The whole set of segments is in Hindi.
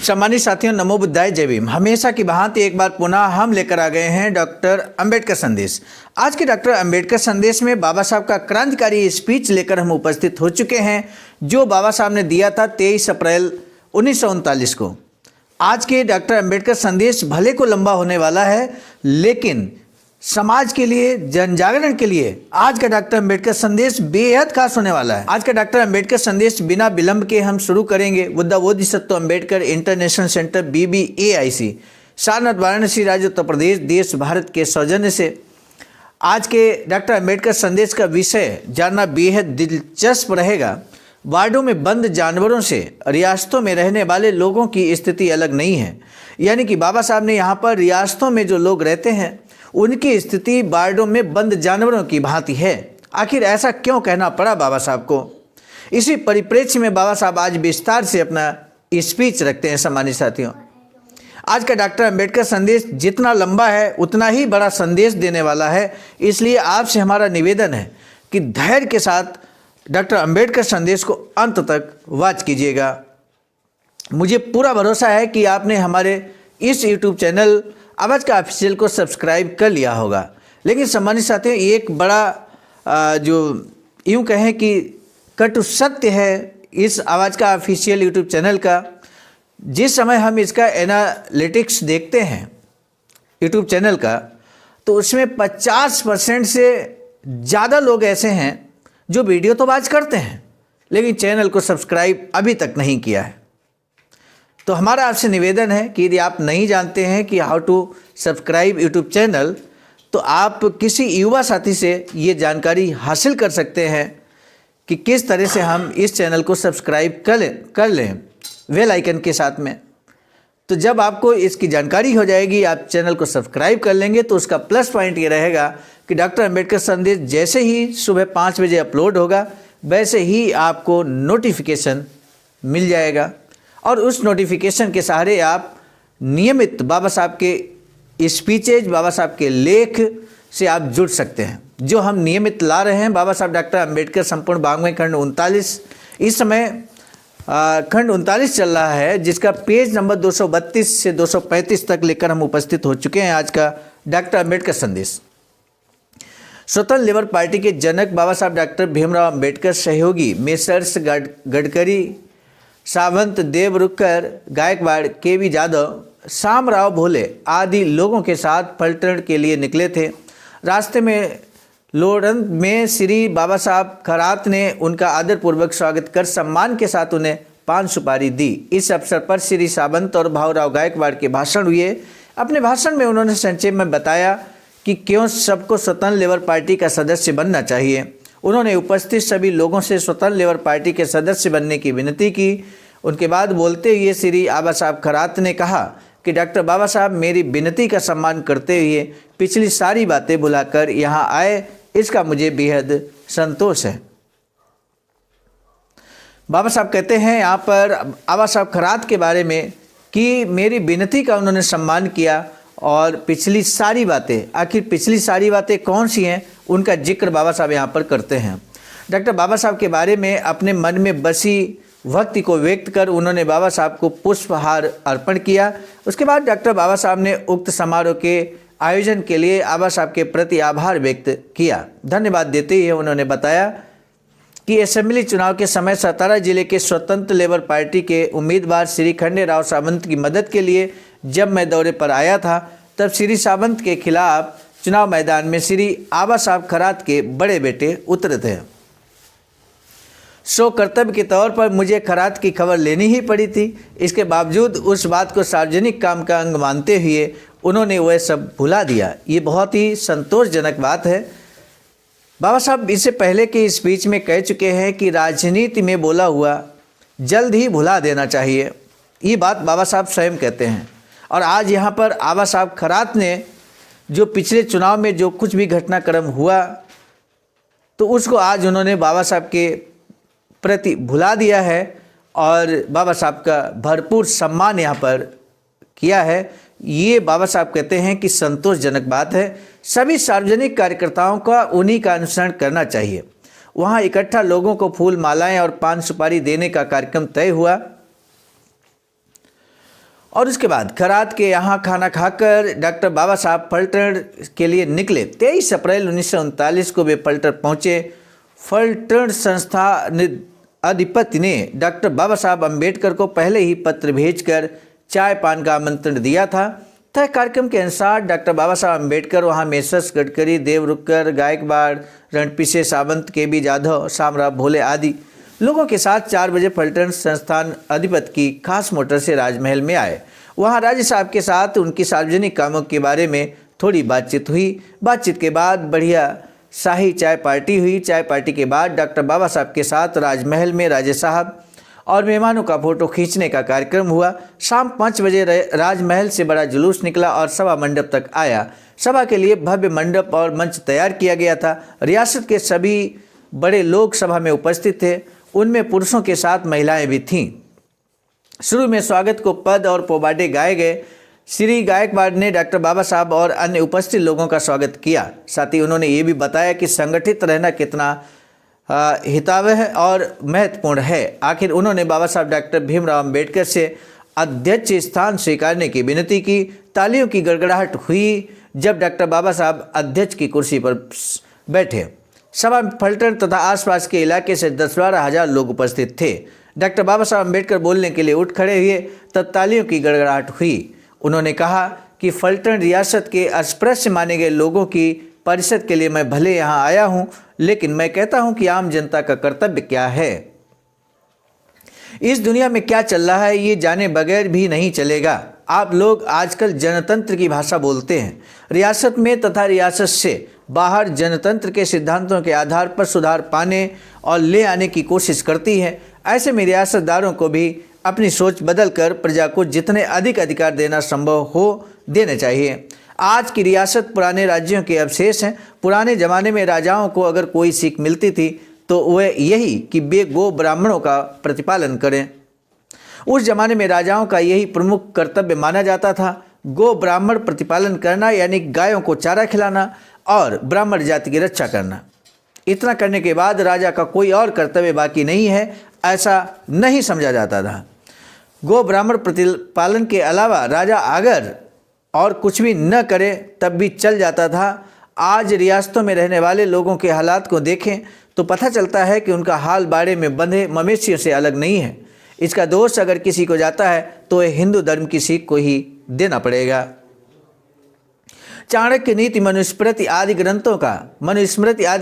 सम्मानित साथियों, नमो बुद्धाय, जय भीम। हमेशा की भांति एक बार पुनः हम लेकर आ गए हैं डॉक्टर अंबेडकर संदेश। आज के डॉक्टर अंबेडकर संदेश में बाबा साहब का क्रांतिकारी स्पीच लेकर हम उपस्थित हो चुके हैं, जो बाबा साहब ने दिया था 23 अप्रैल 1939 को। आज के डॉक्टर अंबेडकर संदेश भले को लंबा होने वाला है, लेकिन समाज के लिए, जन जागरण के लिए आज का डॉक्टर अंबेडकर संदेश बेहद खास होने वाला है। आज का डॉक्टर अंबेडकर संदेश बिना विलंब के हम शुरू करेंगे Buddha Bodhisattva Ambedkar international centre BBAIC, Sarnath, Varanasi, राज्य उत्तर प्रदेश, देश भारत के सौजन्य से। आज के डॉक्टर अंबेडकर संदेश का विषय जानना बेहद दिलचस्प रहेगा। वार्डों में बंद जानवरों से रियासतों में रहने वाले लोगों की स्थिति अलग नहीं है। यानी कि बाबा साहब ने यहाँ पर रियासतों में जो लोग रहते हैं उनकी स्थिति वार्डों में बंद जानवरों की भांति है। आखिर ऐसा क्यों कहना पड़ा बाबा साहब को? इसी परिप्रेक्ष्य में बाबा साहब आज विस्तार से अपना स्पीच रखते हैं। सम्मानित साथियों, आज का डॉक्टर अंबेडकर संदेश जितना लंबा है उतना ही बड़ा संदेश देने वाला है। इसलिए आपसे हमारा निवेदन है कि धैर्य के साथ डॉक्टर अंबेडकर संदेश को अंत तक वॉच कीजिएगा। मुझे पूरा भरोसा है कि आपने हमारे इस YouTube चैनल आवाज़ का ऑफिशियल को सब्सक्राइब कर लिया होगा। लेकिन सम्मानित साथियों, एक बड़ा जो यूँ कहें कि कटु सत्य है इस आवाज़ का ऑफिशियल YouTube चैनल का। जिस समय हम इसका एनालिटिक्स देखते हैं YouTube चैनल का, तो उसमें 50% से ज़्यादा लोग ऐसे हैं जो वीडियो तो वॉच करते हैं लेकिन चैनल को सब्सक्राइब अभी तक नहीं किया है। तो हमारा आपसे निवेदन है कि यदि आप नहीं जानते हैं कि how to subscribe YouTube channel, तो आप किसी युवा साथी से ये जानकारी हासिल कर सकते हैं कि किस तरह से हम इस चैनल को सब्सक्राइब कर लें बेल आइकन के साथ में। तो जब आपको इसकी जानकारी हो जाएगी, आप चैनल को सब्सक्राइब कर लेंगे, तो उसका प्लस पॉइंट ये रहेगा कि डॉक्टर अंबेडकर संदेश जैसे ही सुबह 5 बजे अपलोड होगा, वैसे ही आपको नोटिफिकेशन मिल जाएगा और उस नोटिफिकेशन के सहारे आप नियमित बाबा साहब के स्पीचेज, बाबा साहब के लेख से आप जुड़ सकते हैं, जो हम नियमित ला रहे हैं। बाबा साहब डॉक्टर अंबेडकर संपूर्ण वाङ्मय खंड 39, इस समय खंड 39 चल रहा है, जिसका पेज नंबर 232 से 235 तक लेकर हम उपस्थित हो चुके हैं। आज का डॉक्टर अंबेडकर संदेश। स्वतंत्र लेबर पार्टी के जनक बाबा साहब डॉक्टर भीमराव अंबेडकर, सहयोगी मेसर्स गडकरी, सावंत, देवरुखकर, गायकवाड़, KV जाधव, शामराव भोले आदि लोगों के साथ पलटन के लिए निकले थे। रास्ते में लोरंद में श्री बाबा साहब खरात ने उनका आदरपूर्वक स्वागत कर सम्मान के साथ उन्हें पान सुपारी दी। इस अवसर पर श्री सावंत और भाऊराव गायकवाड़ के भाषण हुए। अपने भाषण में उन्होंने संक्षेप में बताया कि क्यों सबको स्वतंत्र लेबर पार्टी का सदस्य बनना चाहिए। उन्होंने उपस्थित सभी लोगों से स्वतंत्र लेबर पार्टी के सदस्य बनने की विनती की। उनके बाद बोलते हुए श्री बाबा साहब खरात ने कहा कि डॉक्टर बाबा साहब मेरी विनती का सम्मान करते हुए पिछली सारी बातें भुलाकर यहाँ आए, इसका मुझे बेहद संतोष है। बाबा साहब कहते हैं यहाँ पर बाबा साहब खरात के बारे में कि मेरी विनती का उन्होंने सम्मान किया और पिछली सारी बातें, आखिर पिछली सारी बातें कौन सी हैं, उनका जिक्र बाबा साहब यहाँ पर करते हैं। डॉक्टर बाबा साहब के बारे में अपने मन में बसी भक्ति को व्यक्त कर उन्होंने बाबा साहब को पुष्पहार अर्पण किया। उसके बाद डॉक्टर बाबा साहब ने उक्त समारोह के आयोजन के लिए बाबा साहब के प्रति आभार व्यक्त किया। धन्यवाद देते हुए उन्होंने बताया कि असेंबली चुनाव के समय सतारा जिले के स्वतंत्र लेबर पार्टी के उम्मीदवार श्री खंडेराव सावंत की मदद के लिए जब मैं दौरे पर आया था, तब श्री सावंत के खिलाफ चुनाव मैदान में श्री बाबा साहब खरात के बड़े बेटे उतरे थे। सो कर्तव्य के तौर पर मुझे खरात की खबर लेनी ही पड़ी थी। इसके बावजूद उस बात को सार्वजनिक काम का अंग मानते हुए उन्होंने वह सब भुला दिया। ये बहुत ही संतोषजनक बात है। बाबा साहब इससे पहले के स्पीच में कह चुके हैं कि राजनीति में बोला हुआ जल्द ही भुला देना चाहिए। ये बात बाबा साहब स्वयं कहते हैं। और आज यहाँ पर बाबा साहब खरात ने जो पिछले चुनाव में जो कुछ भी घटनाक्रम हुआ, तो उसको आज उन्होंने बाबा साहब के प्रति भुला दिया है और बाबा साहब का भरपूर सम्मान यहाँ पर किया है, ये बाबा साहब कहते हैं कि संतोषजनक बात है। सभी सार्वजनिक कार्यकर्ताओं का उन्हीं का अनुसरण करना चाहिए। वहाँ इकट्ठा लोगों को फूल मालाएं और पान सुपारी देने का कार्यक्रम तय हुआ और उसके बाद खरात के यहाँ खाना खाकर डॉक्टर बाबा साहब फलटण के लिए निकले। 23 अप्रैल 1939 को वे फलटण पहुँचे। फलटण संस्था अधिपति ने डॉक्टर बाबा साहब अम्बेडकर को पहले ही पत्र भेजकर चाय पान का आमंत्रण दिया था। तय कार्यक्रम के अनुसार डॉक्टर बाबा साहब अम्बेडकर वहाँ मेसर्स गडकरी, देवरुखकर, गायकवाड़, रणपिसे सावंत, KB जाधव, शामराव भोले आदि लोगों के साथ 4 बजे फलटण संस्थान अधिपति की खास मोटर से राजमहल में आए। वहाँ राजे साहब के साथ उनकी सार्वजनिक कामों के बारे में थोड़ी बातचीत हुई। बातचीत के बाद बढ़िया शाही चाय पार्टी हुई। चाय पार्टी के बाद डॉक्टर बाबा साहब के साथ राजमहल में राजे साहब और मेहमानों का फोटो खींचने का कार्यक्रम हुआ। शाम 5 बजे राजमहल से बड़ा जुलूस निकला और सभा मंडप तक आया। सभा के लिए भव्य मंडप और मंच तैयार किया गया था। रियासत के सभी बड़े लोग सभा में उपस्थित थे, उनमें पुरुषों के साथ महिलाएं भी थीं। शुरू में स्वागत को पद और पोबाडे गाए गए। श्री गायकवाड़ ने डॉक्टर बाबा साहब और अन्य उपस्थित लोगों का स्वागत किया। साथ ही उन्होंने ये भी बताया कि संगठित रहना कितना हितावह और महत्वपूर्ण है। आखिर उन्होंने बाबा साहब डॉक्टर भीमराव अम्बेडकर से अध्यक्ष स्थान स्वीकारने की विनती की। तालियों की गड़गड़ाहट हुई जब डॉक्टर बाबा साहब अध्यक्ष की कुर्सी पर बैठे। सभा में फलटण तथा आसपास के इलाके से 10-12 हज़ार लोग उपस्थित थे। डॉक्टर बाबा साहब अम्बेडकर बोलने के लिए उठ खड़े हुए, तब तालियों की गड़गड़ाहट हुई। उन्होंने कहा कि फलटण रियासत के अस्पृश्य माने गए लोगों की परिषद के लिए मैं भले यहाँ आया हूँ, लेकिन मैं कहता हूँ कि आम जनता का कर्तव्य क्या है। इस दुनिया में क्या चल रहा है ये जाने बगैर भी नहीं चलेगा। आप लोग आजकल जनतंत्र की भाषा बोलते हैं। रियासत में तथा रियासत से बाहर जनतंत्र के सिद्धांतों के आधार पर सुधार पाने और ले आने की कोशिश करती है। ऐसे में रियासतदारों को भी अपनी सोच बदलकर प्रजा को जितने अधिक अधिकार देना संभव हो देने चाहिए। आज की रियासत पुराने राज्यों के अवशेष हैं। पुराने ज़माने में राजाओं को अगर कोई सीख मिलती थी तो वह यही कि वे गो ब्राह्मणों का प्रतिपालन करें। उस जमाने में राजाओं का यही प्रमुख कर्तव्य माना जाता था। गो ब्राह्मण प्रतिपालन करना यानी गायों को चारा खिलाना और ब्राह्मण जाति की रक्षा करना। इतना करने के बाद राजा का कोई और कर्तव्य बाकी नहीं है, ऐसा नहीं समझा जाता था। गो ब्राह्मण प्रतिपालन के अलावा राजा अगर और कुछ भी न करे तब भी चल जाता था। आज रियासतों में रहने वाले लोगों के हालात को देखें तो पता चलता है कि उनका हाल बाड़े में बंधे मवेशियों से अलग नहीं है। इसका दोष अगर किसी को जाता है तो यह हिंदू धर्म की सीख को ही देना पड़ेगा। चाणक्य नीति मनुस्मृति आदि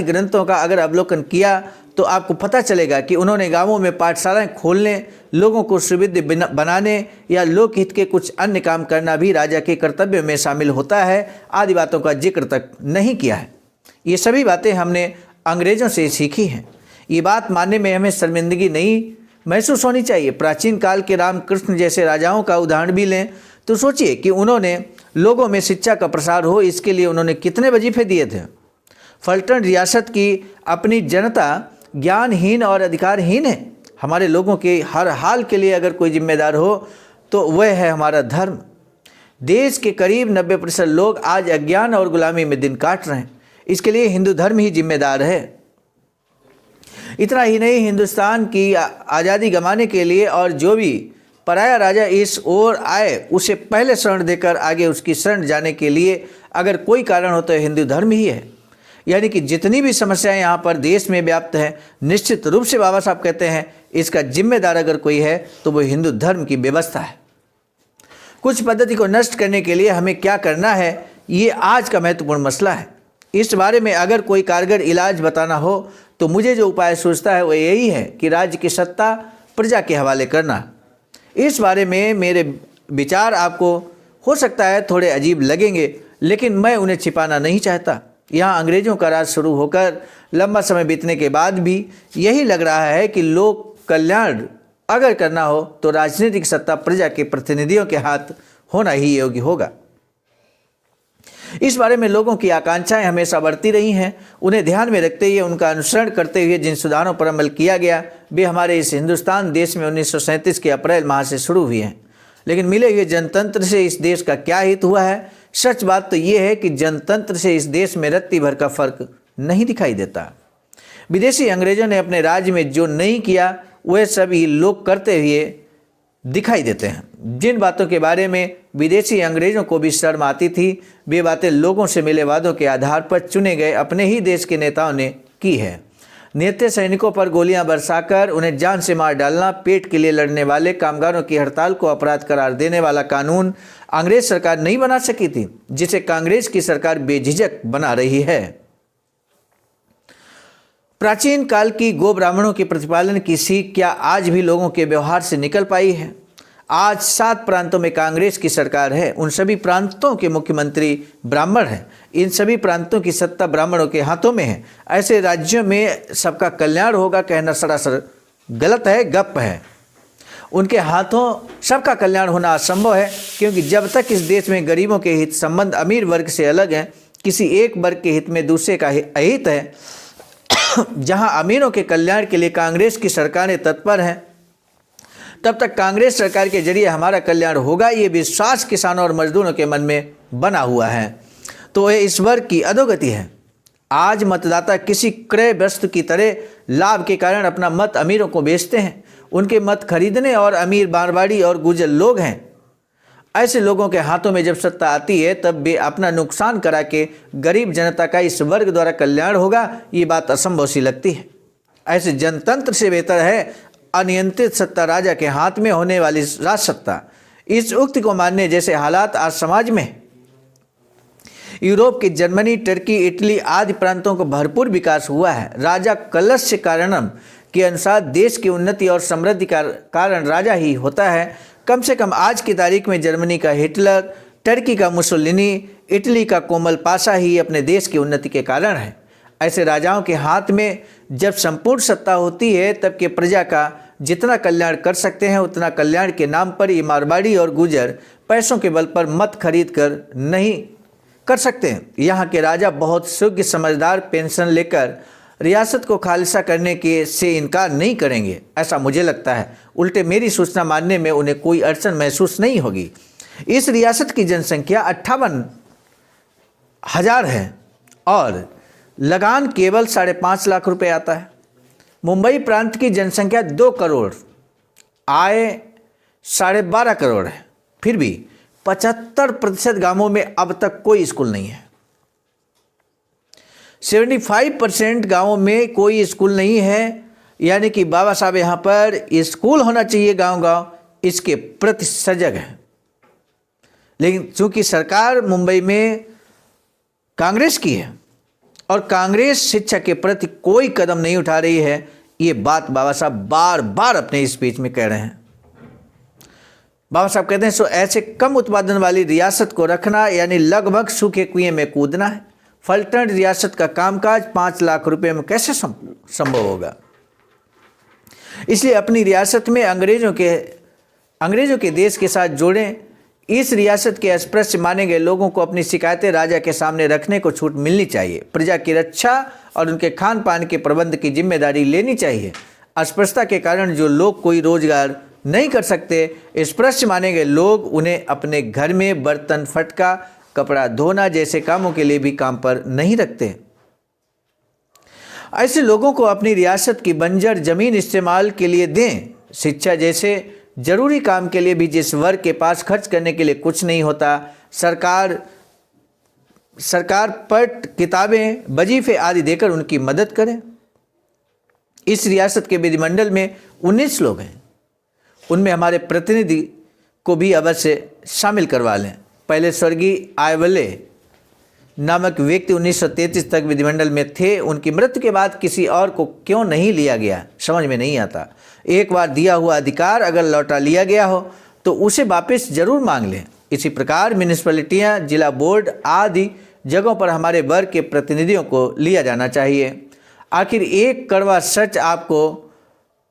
ग्रंथों का अगर अवलोकन किया तो आपको पता चलेगा कि उन्होंने गांवों में पाठशालाएं खोलने, लोगों को सुविधा बनाने या लोकहित के कुछ अन्य काम करना भी राजा के कर्तव्य में शामिल होता है आदि बातों का जिक्र तक नहीं किया है। ये सभी बातें हमने अंग्रेज़ों से सीखी हैं। ये बात मानने में हमें शर्मिंदगी नहीं महसूस होनी चाहिए। प्राचीन काल के रामकृष्ण जैसे राजाओं का उदाहरण भी लें तो सोचिए कि उन्होंने लोगों में शिक्षा का प्रसार हो, इसके लिए उन्होंने कितने वजीफे दिए थे। फलटण रियासत की अपनी जनता ज्ञानहीन और अधिकारहीन है। हमारे लोगों के हर हाल के लिए अगर कोई जिम्मेदार हो तो वह है हमारा धर्म। देश के करीब 90% लोग आज अज्ञान और गुलामी में दिन काट रहे हैं। इसके लिए हिंदू धर्म ही जिम्मेदार है। इतना ही नहीं, हिंदुस्तान की आज़ादी गंवाने के लिए और जो भी पराया राजा इस ओर आए उसे पहले शरण देकर आगे उसकी शरण जाने के लिए अगर कोई कारण हो तो हिंदू धर्म ही है। यानी कि जितनी भी समस्याएं यहाँ पर देश में व्याप्त हैं, निश्चित रूप से बाबा साहब कहते हैं इसका जिम्मेदार अगर कोई है तो वो हिंदू धर्म की व्यवस्था है। कुछ पद्धति को नष्ट करने के लिए हमें क्या करना है, ये आज का महत्वपूर्ण मसला है। इस बारे में अगर कोई कारगर इलाज बताना हो तो मुझे जो उपाय सूझता है वह यही है कि राज्य की सत्ता प्रजा के हवाले करना। इस बारे में मेरे विचार आपको हो सकता है थोड़े अजीब लगेंगे, लेकिन मैं उन्हें छिपाना नहीं चाहता। यहाँ अंग्रेज़ों का राज शुरू होकर लंबा समय बीतने के बाद भी यही लग रहा है कि लोक कल्याण अगर करना हो तो राजनीतिक सत्ता प्रजा के प्रतिनिधियों के हाथ होना ही योग्य होगा। इस बारे में लोगों की आकांक्षाएं हमेशा बढ़ती रही हैं। उन्हें ध्यान में रखते हुए उनका अनुसरण करते हुए जिन सुधारों पर अमल किया गया वे हमारे इस हिंदुस्तान देश में 1937 के अप्रैल माह से शुरू हुए हैं। लेकिन मिले हुए जनतंत्र से इस देश का क्या हित हुआ है? सच बात तो ये है कि जनतंत्र से इस देश में रत्ती भर का फर्क नहीं दिखाई देता। विदेशी अंग्रेजों ने अपने राज्य में जो नहीं किया वह सभी लोग करते हुए दिखाई देते हैं। जिन बातों के बारे में विदेशी अंग्रेजों को भी शर्म आती थी, वे बातें लोगों से मिले वादों के आधार पर चुने गए अपने ही देश के नेताओं ने की है। निहत्थे सैनिकों पर गोलियां बरसाकर उन्हें जान से मार डालना, पेट के लिए लड़ने वाले कामगारों की हड़ताल को अपराध करार देने वाला कानून अंग्रेज सरकार नहीं बना सकी थी, जिसे कांग्रेस की सरकार बेझिझक बना रही है। प्राचीन काल की गो ब्राह्मणों के प्रतिपालन की सीख क्या आज भी लोगों के व्यवहार से निकल पाई है? आज 7 प्रांतों में कांग्रेस की सरकार है। उन सभी प्रांतों के मुख्यमंत्री ब्राह्मण हैं। इन सभी प्रांतों की सत्ता ब्राह्मणों के हाथों में है। ऐसे राज्यों में सबका कल्याण होगा कहना सरासर गलत है, गप है। उनके हाथों सबका कल्याण होना असंभव है, क्योंकि जब तक इस देश में गरीबों के हित संबंध अमीर वर्ग से अलग हैं, किसी एक वर्ग के हित में दूसरे का अहित है, जहां अमीरों के कल्याण के लिए कांग्रेस की सरकारें तत्पर हैं, तब तक कांग्रेस सरकार के जरिए हमारा कल्याण होगा, ये विश्वास किसानों और मजदूरों के मन में बना हुआ है। तो यह इस वर्ग की अधोगति है। आज मतदाता किसी क्रय वस्तु की तरह लाभ के कारण अपना मत अमीरों को बेचते हैं। उनके मत खरीदने और अमीर मारवाड़ी और गुर्जर लोग हैं। ऐसे लोगों के हाथों में जब सत्ता आती है, तब वे अपना नुकसान करा के गरीब जनता का इस वर्ग द्वारा कल्याण होगा, ये बात असंभव सी लगती है। ऐसे जनतंत्र से बेहतर है अनियंत्रित सत्ता राजा के हाथ में होने वाली राज सत्ता। इस उक्ति को मानने जैसे हालात आज समाज में है। यूरोप के जर्मनी, टर्की, इटली आदि प्रांतों को भरपूर विकास हुआ है। राजा कलस्य कारणम के अनुसार देश की उन्नति और समृद्धि का कारण राजा ही होता है। कम से कम आज की तारीख में जर्मनी का हिटलर, टर्की का मुसोलिनी, इटली का कोमल पाशा ही अपने देश की उन्नति के कारण है। ऐसे राजाओं के हाथ में जब संपूर्ण सत्ता होती है, तब के प्रजा का जितना कल्याण कर सकते हैं, उतना कल्याण के नाम पर ये मारवाड़ी और गुजर पैसों के बल पर मत खरीद कर नहीं कर सकते हैं। यहाँ के राजा बहुत सुज्ञ समझदार पेंशन लेकर रियासत को खालिसा करने के से इनकार नहीं करेंगे, ऐसा मुझे लगता है। उल्टे मेरी सूचना मानने में उन्हें कोई अड़चन महसूस नहीं होगी। इस रियासत की जनसंख्या 58,000 है और लगान केवल 5.5 लाख रुपए आता है। मुंबई प्रांत की जनसंख्या 2 करोड़, आय 12.5 करोड़ है। फिर भी 75% गांवों में अब तक कोई स्कूल नहीं है। 75% गांवों में कोई स्कूल नहीं है, यानी कि बाबा साहब यहाँ पर स्कूल होना चाहिए गांव गांव, इसके प्रति सजग है। लेकिन चूंकि सरकार मुंबई में कांग्रेस की है और कांग्रेस शिक्षा के प्रति कोई कदम नहीं उठा रही है, ये बात बाबा साहब बार बार अपने स्पीच में कह रहे हैं। बाबा साहब कहते हैं, सो ऐसे कम उत्पादन वाली रियासत को रखना यानी लगभग सूखे कुएं में कूदना है। फलटन रियासत का कामकाज 5 लाख रुपए में कैसे संभव होगा? इसलिए अपनी रियासत में अंग्रेजों के देश के साथ जोड़ें। इस रियासत के अस्पृश्य माने गए लोगों को अपनी शिकायतें राजा के सामने रखने को छूट मिलनी चाहिए। प्रजा की रक्षा और उनके खान पान के प्रबंध की जिम्मेदारी लेनी चाहिए। अस्पृश्यता के कारण जो लोग कोई रोजगार नहीं कर सकते, अस्पृश्य माने गए लोग उन्हें अपने घर में बर्तन फटका, कपड़ा धोना जैसे कामों के लिए भी काम पर नहीं रखते। ऐसे लोगों को अपनी रियासत की बंजर जमीन इस्तेमाल के लिए दें। शिक्षा जैसे जरूरी काम के लिए भी जिस वर्ग के पास खर्च करने के लिए कुछ नहीं होता, सरकार पट, किताबें, वजीफे आदि देकर उनकी मदद करें। इस रियासत के विधिमंडल में 19 लोग हैं, उनमें हमारे प्रतिनिधि को भी अवश्य शामिल करवा लें। पहले स्वर्गीय आयवले नामक व्यक्ति 1933 तक विधिमंडल में थे। उनकी मृत्यु के बाद किसी और को क्यों नहीं लिया गया, समझ में नहीं आता। एक बार दिया हुआ अधिकार अगर लौटा लिया गया हो तो उसे वापस जरूर मांग लें। इसी प्रकार म्यूनिसिपैलिटियाँ, जिला बोर्ड आदि जगहों पर हमारे वर्ग के प्रतिनिधियों को लिया जाना चाहिए। आखिर एक कड़वा सच आपको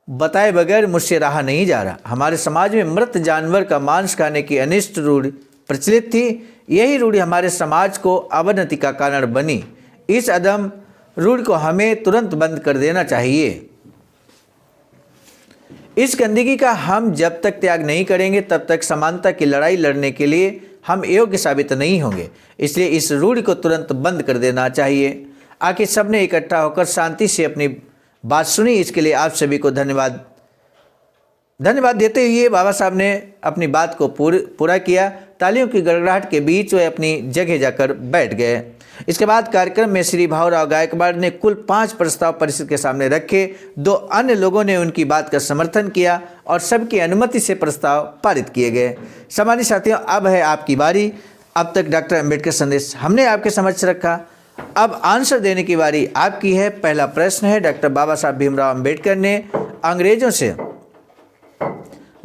बताए बगैर मुझसे रहा नहीं जा रहा। हमारे समाज में मृत जानवर का मांस खाने की अनिष्ट रूढ़ि प्रचलित थी। यही रूढ़ि हमारे समाज को अवनति का कारण बनी। इस अदम रूढ़ि को हमें तुरंत बंद कर देना चाहिए। इस गंदगी का हम जब तक त्याग नहीं करेंगे तब तक समानता की लड़ाई लड़ने के लिए हम योग्य साबित नहीं होंगे। इसलिए इस रूढ़ि को तुरंत बंद कर देना चाहिए। आखिर सबने इकट्ठा होकर शांति से अपनी बात सुनी, इसके लिए आप सभी को धन्यवाद देते हुए बाबा साहब ने अपनी बात को पूरा किया। तालियों की गड़गड़ाहट के बीच वे अपनी जगह जाकर बैठ गए। इसके बाद कार्यक्रम में श्री भाऊराव गायकवाड़ ने कुल 5 प्रस्ताव परिषद के सामने रखे। 2 अन्य लोगों ने उनकी बात का समर्थन किया और सबकी अनुमति से प्रस्ताव पारित किए गए। सम्मानित साथियों, अब है आपकी बारी। अब तक डॉक्टर अंबेडकर संदेश हमने आपके समक्ष रखा, अब आंसर देने की बारी आपकी है। पहला प्रश्न है, डॉक्टर बाबा साहब भीमराव अंबेडकर ने अंग्रेजों से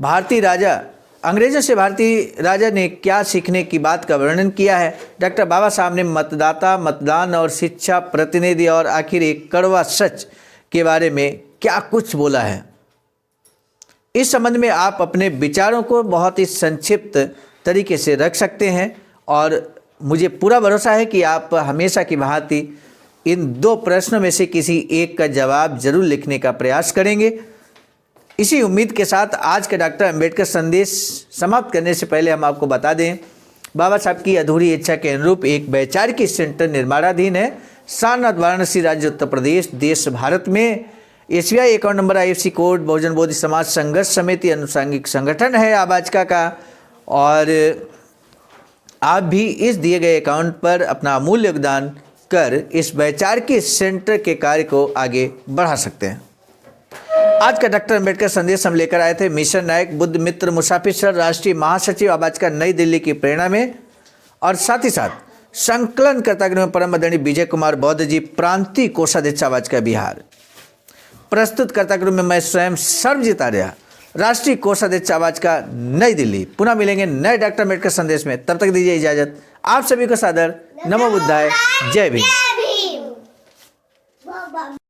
भारतीय राजा ने क्या सीखने की बात का वर्णन किया है? डॉक्टर बाबा साहब ने मतदाता, मतदान और शिक्षा, प्रतिनिधि और आखिर एक कड़वा सच के बारे में क्या कुछ बोला है? इस संबंध में आप अपने विचारों को बहुत ही संक्षिप्त तरीके से रख सकते हैं और मुझे पूरा भरोसा है कि आप हमेशा की भांति इन 2 प्रश्नों में से किसी एक का जवाब जरूर लिखने का प्रयास करेंगे। इसी उम्मीद के साथ आज का डॉक्टर अंबेडकर संदेश समाप्त करने से पहले हम आपको बता दें, बाबा साहब की अधूरी इच्छा के अनुरूप एक वैचारिक सेंटर निर्माणाधीन है। सारनाथ, वाराणसी, राज्य उत्तर प्रदेश, देश भारत में। SBI account number, IFSC code, Bahujan Bodhi Samaj Sangharsh समिति अनुसांगिक संगठन है आबाजका का। और आप भी इस दिए गए अकाउंट पर अपना अमूल्य योगदान कर इस वैचारिक सेंटर के कार्य को आगे बढ़ा सकते हैं। आज का डॉक्टर अंबेडकर संदेश हम लेकर आए थे मिशन नायक बुद्ध मित्र मुसाफिर सर, राष्ट्रीय महासचिव आबाजका नई दिल्ली की प्रेरणा में, और साथ ही साथ संकलन कर्ता परम आदरणीय विजय कुमार बौद्ध जी, प्रांतीय कोषाध्यक्ष आबाजका बिहार। प्रस्तुत कर्ता में मैं स्वयं सर्वजीत आर्य, राष्ट्रीय कोषाध्यक्ष आबाजका नई दिल्ली। पुनः मिलेंगे नए डॉक्टर अंबेडकर संदेश में, तब तक दीजिए इजाजत। आप सभी को सादर नमो बुद्धाय, जय भीम।